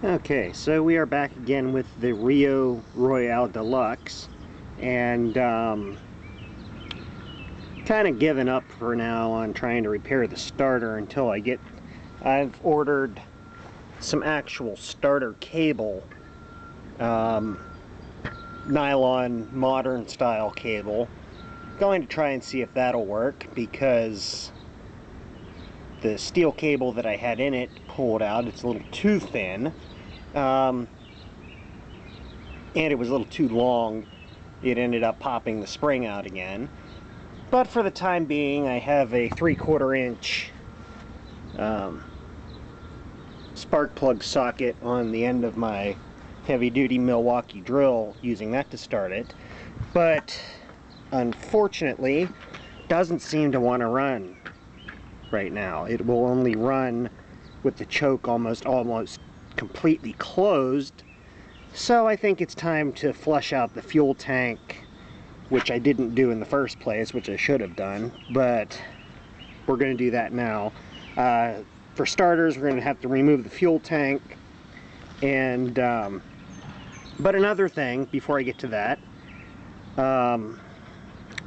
Okay, so we are back again with the Reo Royale Deluxe, and kind of given up for now on trying to repair the starter until I've ordered some actual starter cable, nylon modern style cable. Going to try and see if that'll work, because the steel cable that I had in it pulled out. It's a little too thin, and it was a little too long. It ended up popping the spring out again. But for the time being, I have a 3/4 inch spark plug socket on the end of my heavy-duty Milwaukee drill, using that to start it. But unfortunately, doesn't seem to want to run right now. It will only run with the choke almost completely closed. So I think it's time to flush out the fuel tank, which I didn't do in the first place, which I should have done, but we're going to do that now. For starters, we're going to have to remove the fuel tank, and but another thing before I get to that,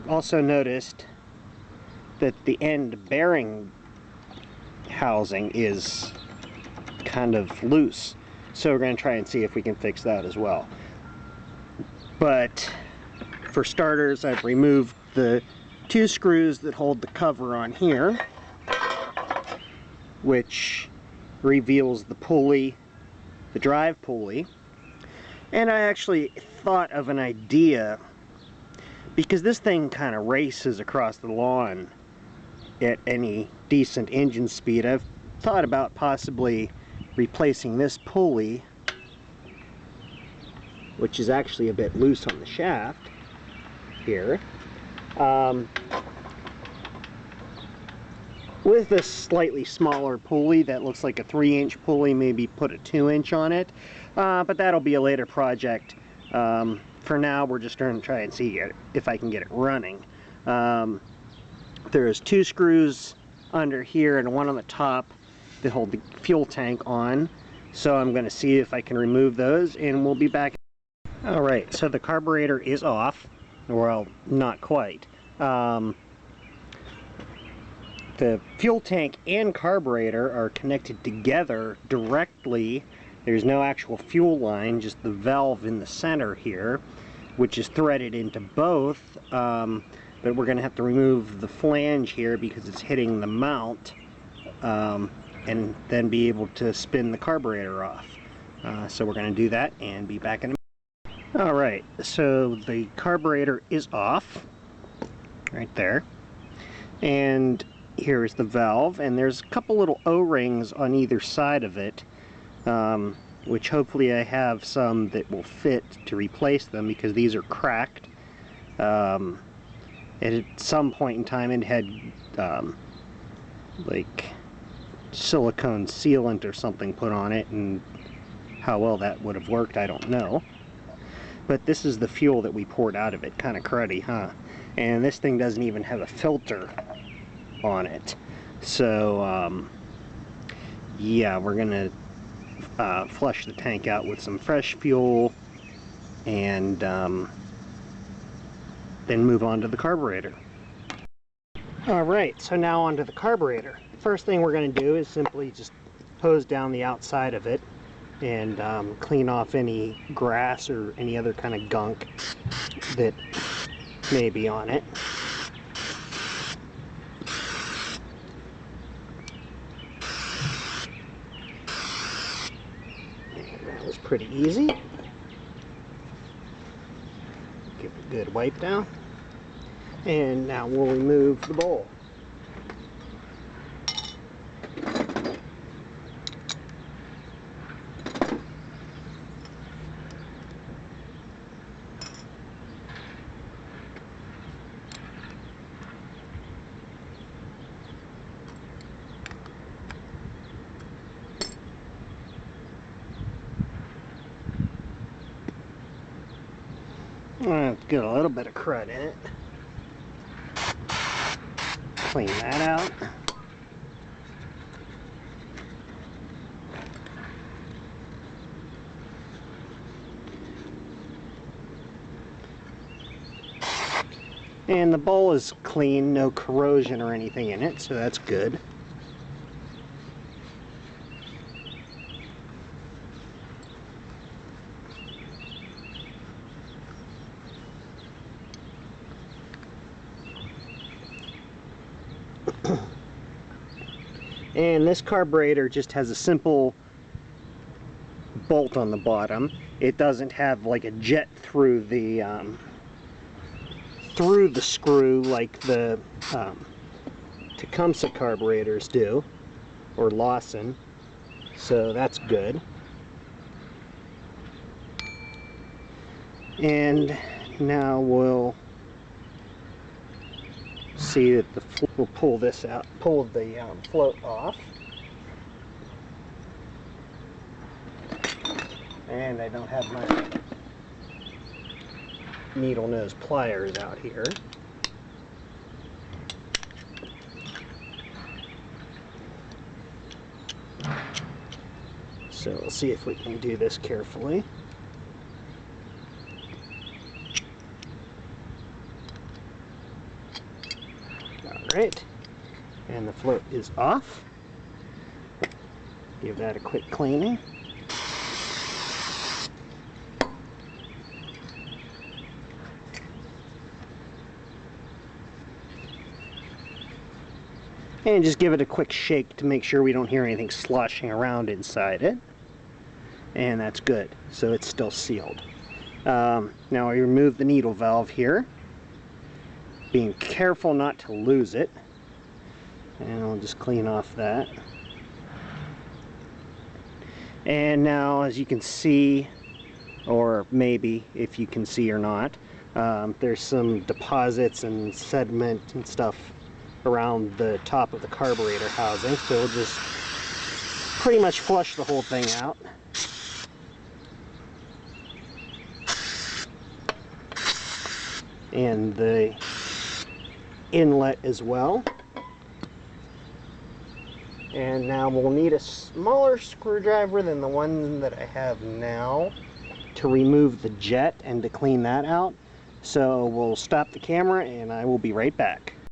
also noticed that the end bearing housing is kind of loose, so we're going to try and see if we can fix that as well. But for starters, I've removed the 2 screws that hold the cover on here, which reveals the pulley, the drive pulley. And I actually thought of an idea, because this thing kind of races across the lawn at any decent engine speed. I've thought about possibly replacing this pulley, which is actually a bit loose on the shaft here, with a slightly smaller pulley that looks like a 3-inch pulley. Maybe put a 2-inch on it, but that'll be a later project. For now, we're just going to try and see if I can get it running. There's 2 screws under here and 1 on the top that hold the fuel tank on, so I'm going to see if I can remove those, and we'll be back. Alright, so the carburetor is off. Well, not quite. The fuel tank and carburetor are connected together directly. There's no actual fuel line, just the valve in the center here, which is threaded into both. But we're going to have to remove the flange here because it's hitting the mount, and then be able to spin the carburetor off. So we're going to do that and be back in a minute. Alright, so the carburetor is off, right there. And here is the valve, and there's a couple little O-rings on either side of it, which hopefully I have some that will fit to replace them, because these are cracked. At some point in time, it had like silicone sealant or something put on it, and how well that would have worked, I don't know. But this is the fuel that we poured out of it. Kind of cruddy, huh? And this thing doesn't even have a filter on it. So yeah, we're gonna flush the tank out with some fresh fuel, and then move on to the carburetor. Alright, so now onto the carburetor. First thing we're going to do is simply just hose down the outside of it and clean off any grass or any other kind of gunk that may be on it. And that was pretty easy. Give it a good wipe down. And now we'll remove the bowl. It's got a little bit of crud in it. Clean that out. And the bowl is clean, no corrosion or anything in it, so that's good. And this carburetor just has a simple bolt on the bottom. It doesn't have like a jet through the screw like the Tecumseh carburetors do, or Lawson, so that's good. And now we'll see that we'll pull this out, pull the float off. And I don't have my needle nose pliers out here. So we'll see if we can do this carefully. Alright, and the float is off. Give that a quick cleaning. And just give it a quick shake to make sure we don't hear anything sloshing around inside it. And that's good, so it's still sealed. Now I remove the needle valve here, being careful not to lose it. And I'll just clean off that. And now, as you can see, or maybe if you can see or not, there's some deposits and sediment and stuff around the top of the carburetor housing, so we'll just pretty much flush the whole thing out. And the inlet as well. And now we'll need a smaller screwdriver than the one that I have now to remove the jet and to clean that out. So we'll stop the camera and I will be right back.